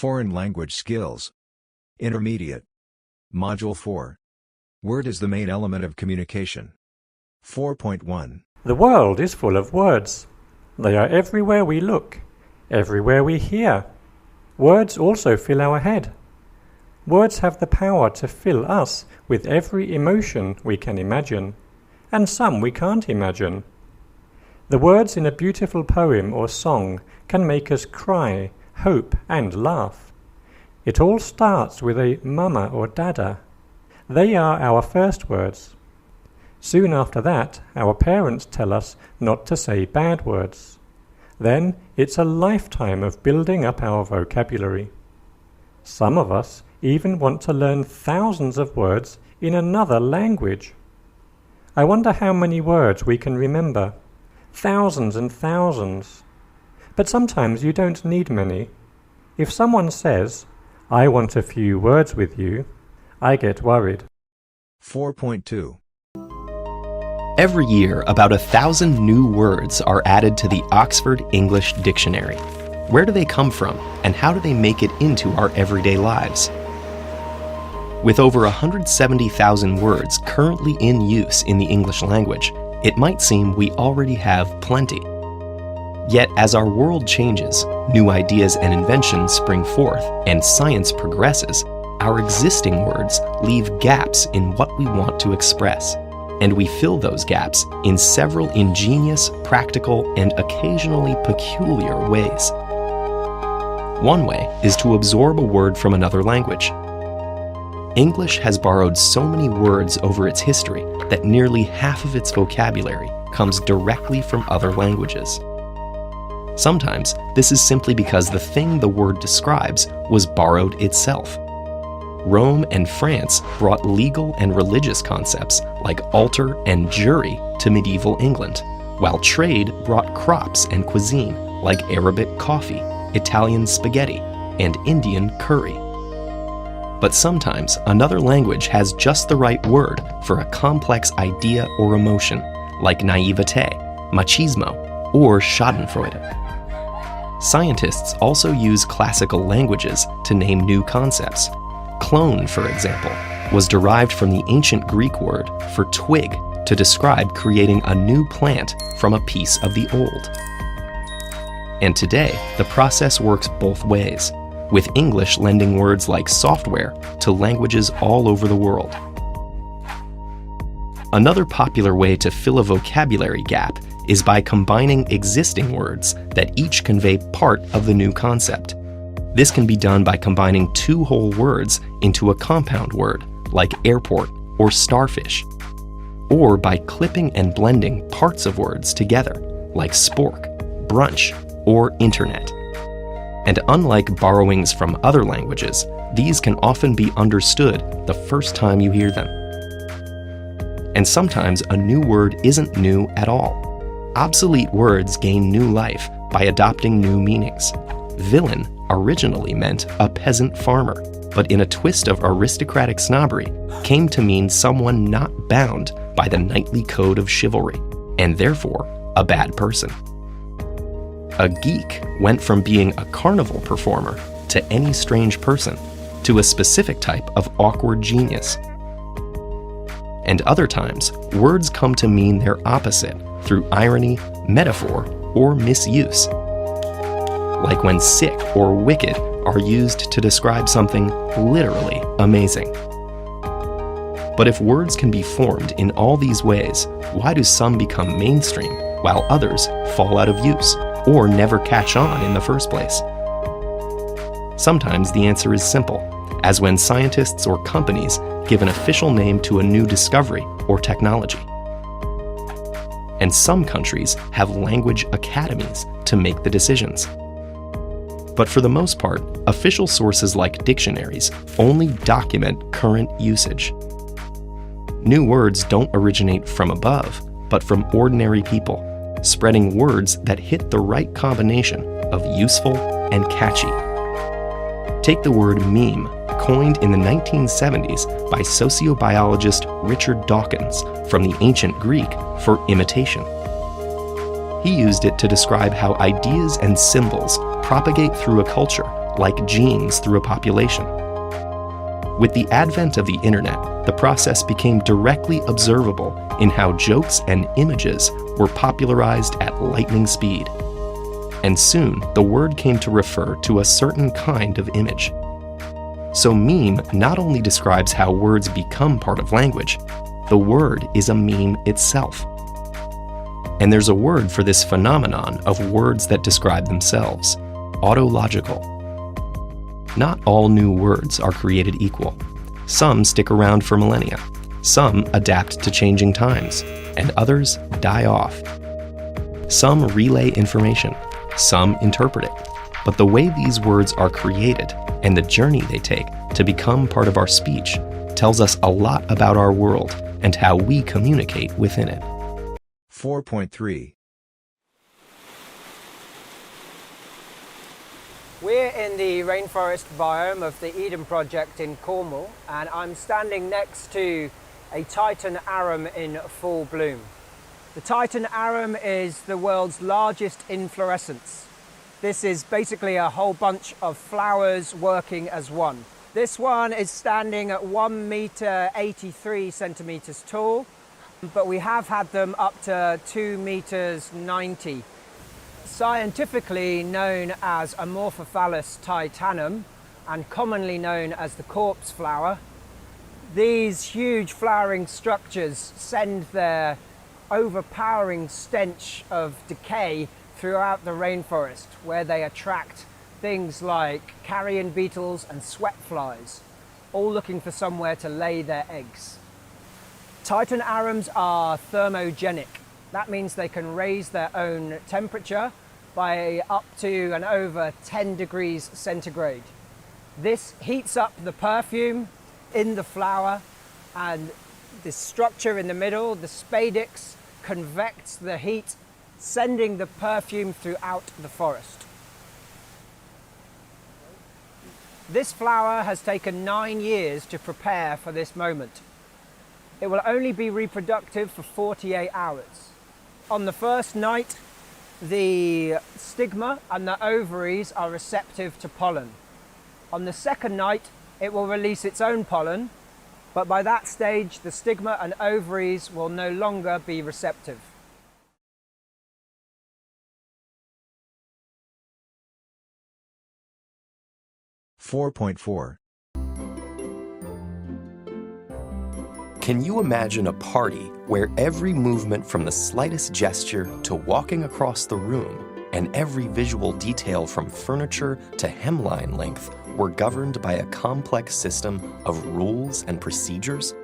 Foreign language skills. Intermediate. Module 4. Word is the main element of communication. 4.1. The world is full of words. They are everywhere we look, everywhere we hear. Words also fill our head. Words have the power to fill us with every emotion we can imagine, and some we can't imagine. The words in a beautiful poem or song can make us cry, hope, and laugh. It all starts with a mama or dada. They are our first words. Soon after that, our parents tell us not to say bad words. Then it's a lifetime of building up our vocabulary. Some of us even want to learn thousands of words in another language. I wonder how many words we can remember. Thousands and thousands. But sometimes you don't need many. If someone says, "I want a few words with you," I get worried. 4.2. Every year, about 1,000 new words are added to the Oxford English Dictionary. Where do they come from, and how do they make it into our everyday lives? With over 170,000 words currently in use in the English language, it might seem we already have plenty. Yet, as our world changes, new ideas and inventions spring forth, and science progresses, our existing words leave gaps in what we want to express, and we fill those gaps in several ingenious, practical, and occasionally peculiar ways. One way is to absorb a word from another language. English has borrowed so many words over its history that nearly half of its vocabulary comes directly from other languages. Sometimes, this is simply because the thing the word describes was borrowed itself. Rome and France brought legal and religious concepts like altar and jury to medieval England, while trade brought crops and cuisine like Arabic coffee, Italian spaghetti, and Indian curry. But sometimes another language has just the right word for a complex idea or emotion, like naivete, machismo, or schadenfreude. Scientists also use classical languages to name new concepts. Clone, for example, was derived from the ancient Greek word for twig to describe creating a new plant from a piece of the old. And today, the process works both ways, with English lending words like software to languages all over the world. Another popular way to fill a vocabulary gap is by combining existing words that each convey part of the new concept. This can be done by combining two whole words into a compound word, like airport or starfish, or by clipping and blending parts of words together, like spork, brunch, or internet. And unlike borrowings from other languages, these can often be understood the first time you hear them. And sometimes a new word isn't new at all. Obsolete words gain new life by adopting new meanings. Villain originally meant a peasant farmer, but in a twist of aristocratic snobbery, came to mean someone not bound by the knightly code of chivalry, and therefore a bad person. A geek went from being a carnival performer to any strange person, to a specific type of awkward genius. And other times, words come to mean their opposite through irony, metaphor, or misuse. Like when sick or wicked are used to describe something literally amazing. But if words can be formed in all these ways, why do some become mainstream while others fall out of use or never catch on in the first place? Sometimes the answer is simple, as when scientists or companies give an official name to a new discovery or technology. And some countries have language academies to make the decisions. But for the most part, official sources like dictionaries only document current usage. New words don't originate from above, but from ordinary people, spreading words that hit the right combination of useful and catchy. Take the word meme, coined in the 1970s by sociobiologist Richard Dawkins from the ancient Greek for imitation. He used it to describe how ideas and symbols propagate through a culture like genes through a population. With the advent of the internet, the process became directly observable in how jokes and images were popularized at lightning speed. And soon, the word came to refer to a certain kind of image. So meme not only describes how words become part of language, the word is a meme itself. And there's a word for this phenomenon of words that describe themselves: autological. Not all new words are created equal. Some stick around for millennia, some adapt to changing times, and others die off. Some relay information, some interpret it. But the way these words are created and the journey they take to become part of our speech tells us a lot about our world and how we communicate within it. 4.3 We're in the rainforest biome of the Eden Project in Cornwall, and I'm standing next to a Titan arum in full bloom. The Titan arum is the world's largest inflorescence. This is basically a whole bunch of flowers working as one. This one is standing at 1 meter 83 centimeters tall, but we have had them up to 2 meters 90. Scientifically known as Amorphophallus titanum and commonly known as the corpse flower, these huge flowering structures send their overpowering stench of decay throughout the rainforest, where they attract things like carrion beetles and sweat flies, all looking for somewhere to lay their eggs. Titan arums are thermogenic. That means they can raise their own temperature by up to and over 10 degrees centigrade. This heats up the perfume in the flower, and this structure in the middle, the spadix, convects the heat, sending the perfume throughout the forest. This flower has taken 9 years to prepare for this moment. It will only be reproductive for 48 hours. On the first night, the stigma and the ovaries are receptive to pollen. On the second night, it will release its own pollen, but by that stage, the stigma and ovaries will no longer be receptive. .4 Can you imagine a party where every movement from the slightest gesture to walking across the room and every visual detail from furniture to hemline length were governed by a complex system of rules and procedures?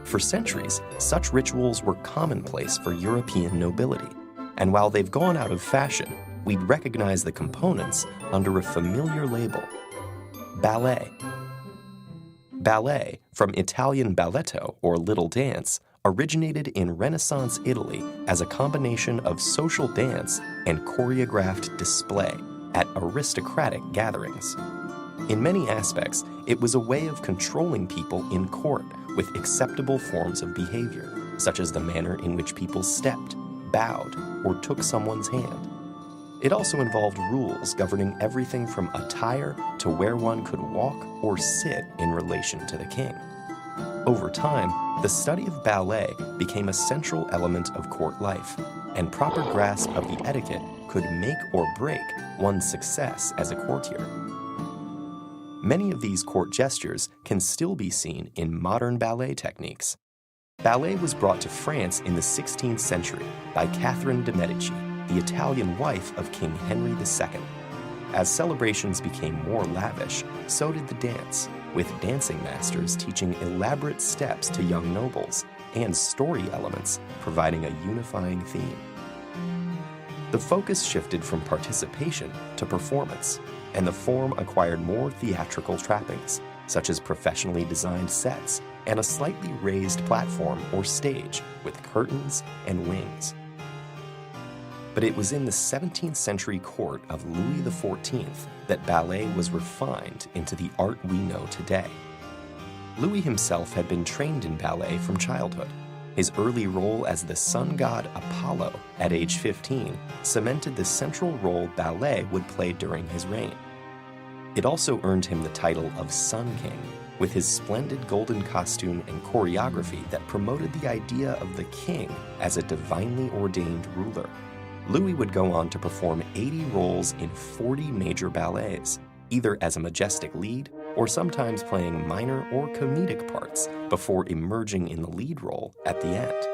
For centuries, such rituals were commonplace for European nobility, and while they've gone out of fashion, we'd recognize the components under a familiar label: ballet. Ballet, from Italian balletto or little dance, originated in Renaissance Italy as a combination of social dance and choreographed display at aristocratic gatherings. In many aspects, it was a way of controlling people in court with acceptable forms of behavior, such as the manner in which people stepped, bowed, or took someone's hand. It also involved rules governing everything from attire to where one could walk or sit in relation to the king. Over time, the study of ballet became a central element of court life, and proper grasp of the etiquette could make or break one's success as a courtier. Many of these court gestures can still be seen in modern ballet techniques. Ballet was brought to France in the 16th century by Catherine de' Medici, the Italian wife of King Henry II. As celebrations became more lavish, so did the dance, with dancing masters teaching elaborate steps to young nobles and story elements providing a unifying theme. The focus shifted from participation to performance, and the form acquired more theatrical trappings, such as professionally designed sets and a slightly raised platform or stage with curtains and wings. But it was in the 17th century court of Louis XIV that ballet was refined into the art we know today. Louis himself had been trained in ballet from childhood. His early role as the sun god Apollo at age 15 cemented the central role ballet would play during his reign. It also earned him the title of Sun King, with his splendid golden costume and choreography that promoted the idea of the king as a divinely ordained ruler. Louis would go on to perform 80 roles in 40 major ballets, either as a majestic lead or sometimes playing minor or comedic parts before emerging in the lead role at the end.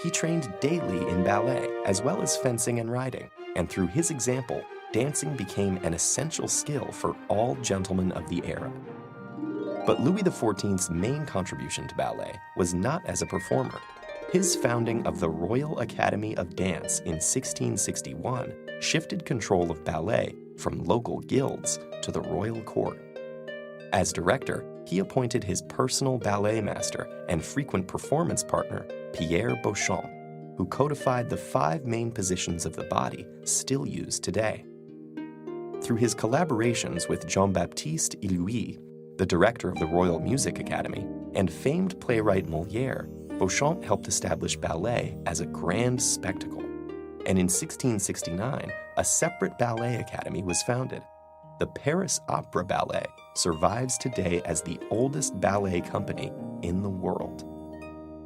He trained daily in ballet as well as fencing and riding, and through his example, dancing became an essential skill for all gentlemen of the era. But Louis XIV's main contribution to ballet was not as a performer. His founding of the Royal Academy of Dance in 1661 shifted control of ballet from local guilds to the royal court. As director, he appointed his personal ballet master and frequent performance partner, Pierre Beauchamp, who codified the 5 main positions of the body still used today. Through his collaborations with Jean-Baptiste Illouis, the director of the Royal Music Academy, and famed playwright Molière, Beauchamp helped establish ballet as a grand spectacle. And in 1669, a separate ballet academy was founded. The Paris Opera Ballet survives today as the oldest ballet company in the world.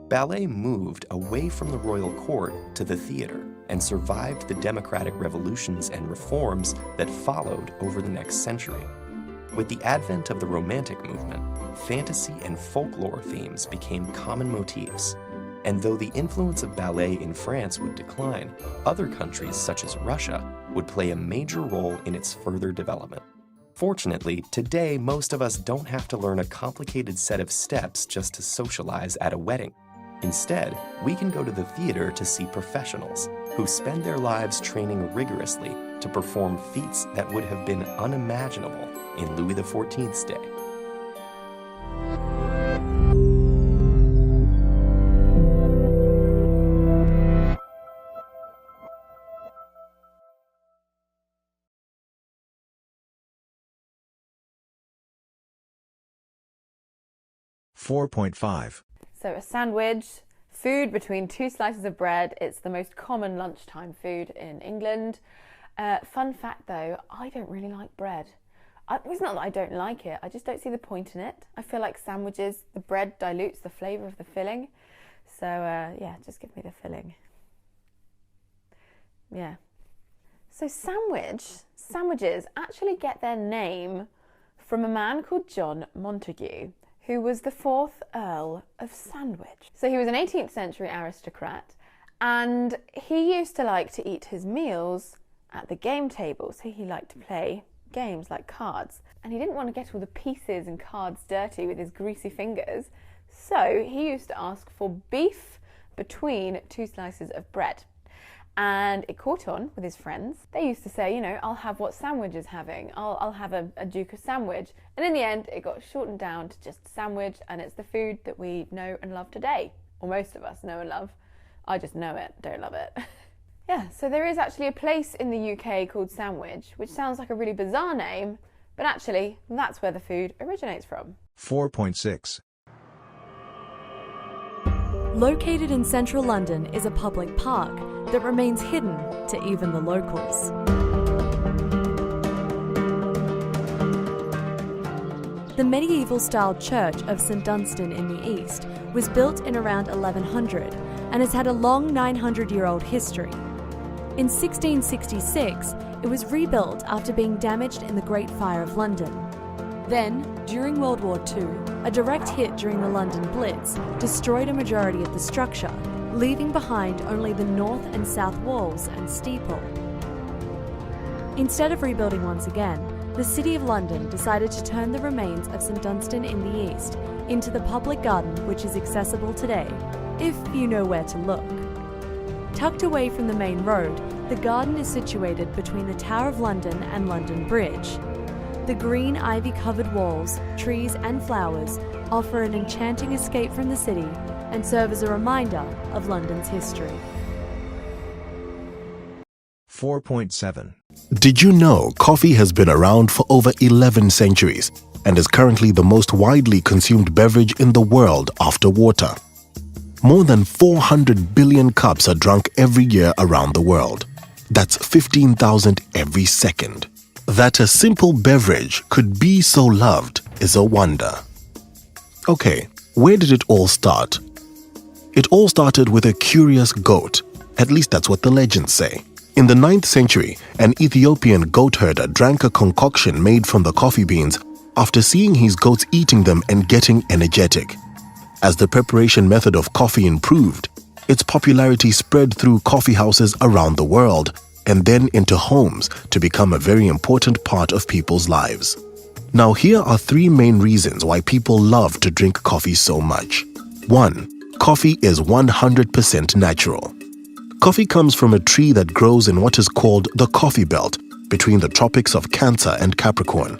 Ballet moved away from the royal court to the theater and survived the democratic revolutions and reforms that followed over the next century. With the advent of the Romantic movement, fantasy and folklore themes became common motifs. And though the influence of ballet in France would decline, other countries such as Russia would play a major role in its further development. Fortunately, today most of us don't have to learn a complicated set of steps just to socialize at a wedding. Instead, we can go to the theater to see professionals who spend their lives training rigorously to perform feats that would have been unimaginable in Louis XIV's day. .5 So a sandwich, food between 2 slices of bread. It's the most common lunchtime food in England. Fun fact though, I don't really like bread. It's not that I don't like it, I just don't see the point in it. I feel like sandwiches, the bread dilutes the flavour of the filling. So yeah, just give me the filling. Yeah. So sandwiches actually get their name from a man called John Montagu, who was the 4th Earl of Sandwich. So he was an 18th century aristocrat, and he used to like to eat his meals at the game table. So he liked to play games like cards, and he didn't want to get all the pieces and cards dirty with his greasy fingers. So he used to ask for beef between 2 slices of bread. And it caught on with his friends. They used to say, you know, I'll have what Sandwich is having. I'll have a Duke of Sandwich. And in the end, it got shortened down to just sandwich, and it's the food that we know and love today. Or most of us know and love. I just know it, don't love it. Yeah, so there is actually a place in the UK called Sandwich, which sounds like a really bizarre name, but actually, that's where the food originates from. 4.6 Located in central London is a public park that remains hidden to even the locals. The medieval-style church of St Dunstan in the east was built in around 1100 and has had a long 900-year-old history. In 1666, it was rebuilt after being damaged in the Great Fire of London. Then, during World War II, a direct hit during the London Blitz destroyed a majority of the structure, leaving behind only the north and south walls and steeple. Instead of rebuilding once again, the City of London decided to turn the remains of St Dunstan in the east into the public garden, which is accessible today, if you know where to look. Tucked away from the main road, the garden is situated between the Tower of London and London Bridge. The green ivy-covered walls, trees and flowers offer an enchanting escape from the city and serve as a reminder of London's history. 4.7 Did you know coffee has been around for over 11 centuries and is currently the most widely consumed beverage in the world after water? More than 400 billion cups are drunk every year around the world. That's 15,000 every second. That a simple beverage could be so loved is a wonder. Okay, where did it all start? It all started with a curious goat. At least that's what the legends say. In the 9th century, an Ethiopian goat herder drank a concoction made from the coffee beans after seeing his goats eating them and getting energetic. As the preparation method of coffee improved, its popularity spread through coffee houses around the world and then into homes to become a very important part of people's lives. Now here are 3 main reasons why people love to drink coffee so much. 1. Coffee is 100% natural. Coffee comes from a tree that grows in what is called the coffee belt between the tropics of Cancer and Capricorn.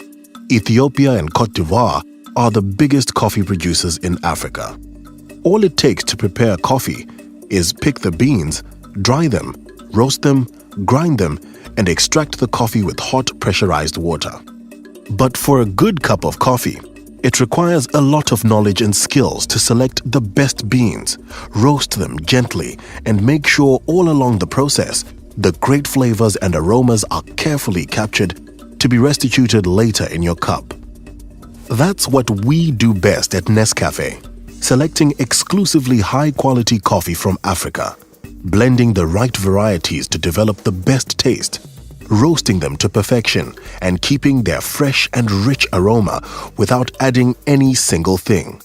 Ethiopia and Cote d'Ivoire are the biggest coffee producers in Africa. All it takes to prepare coffee is pick the beans, dry them, roast them, grind them, and extract the coffee with hot pressurized water. But for a good cup of coffee, it requires a lot of knowledge and skills to select the best beans, roast them gently, and make sure all along the process, the great flavors and aromas are carefully captured to be restituted later in your cup. That's what we do best at Nescafe, selecting exclusively high-quality coffee from Africa, blending the right varieties to develop the best taste, roasting them to perfection, and keeping their fresh and rich aroma without adding any single thing.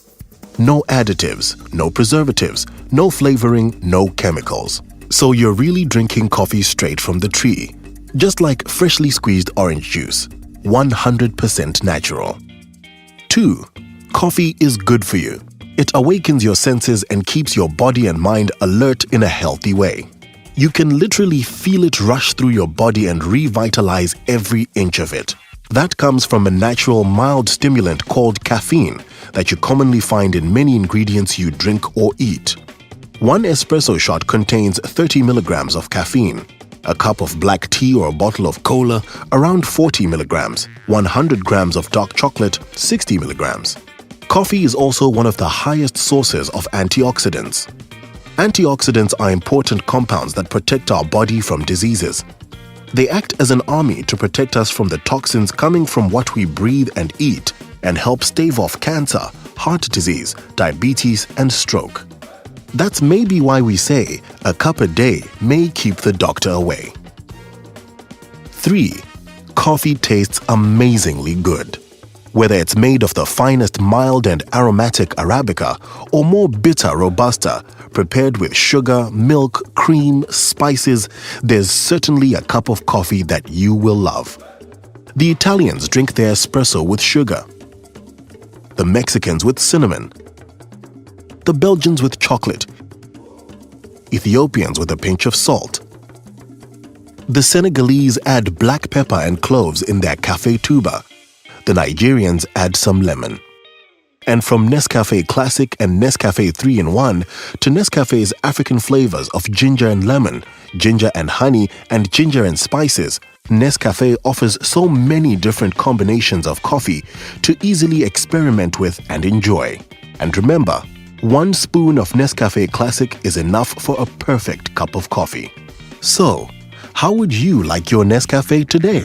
No additives, no preservatives, no flavoring, no chemicals. So you're really drinking coffee straight from the tree, just like freshly squeezed orange juice, 100% natural. 2. Coffee is good for you. It awakens your senses and keeps your body and mind alert in a healthy way. You can literally feel it rush through your body and revitalize every inch of it. That comes from a natural mild stimulant called caffeine that you commonly find in many ingredients you drink or eat. 1 espresso shot contains 30 milligrams of caffeine. A cup of black tea or a bottle of cola, around 40 milligrams. 100 grams of dark chocolate, 60 milligrams. Coffee is also one of the highest sources of antioxidants. Antioxidants are important compounds that protect our body from diseases. They act as an army to protect us from the toxins coming from what we breathe and eat and help stave off cancer, heart disease, diabetes, and stroke. That's maybe why we say a cup a day may keep the doctor away. 3. Coffee tastes amazingly good. Whether it's made of the finest mild and aromatic Arabica or more bitter Robusta, prepared with sugar, milk, cream, spices, there's certainly a cup of coffee that you will love. The Italians drink their espresso with sugar. The Mexicans with cinnamon. The Belgians with chocolate. Ethiopians with a pinch of salt. The Senegalese add black pepper and cloves in their cafe tuba. The Nigerians add some lemon. And from Nescafe Classic and Nescafe 3-in-1 to Nescafe's African flavors of ginger and lemon, ginger and honey, and ginger and spices, Nescafe offers so many different combinations of coffee to easily experiment with and enjoy. And remember, 1 spoon of Nescafe Classic is enough for a perfect cup of coffee. So, how would you like your Nescafe today?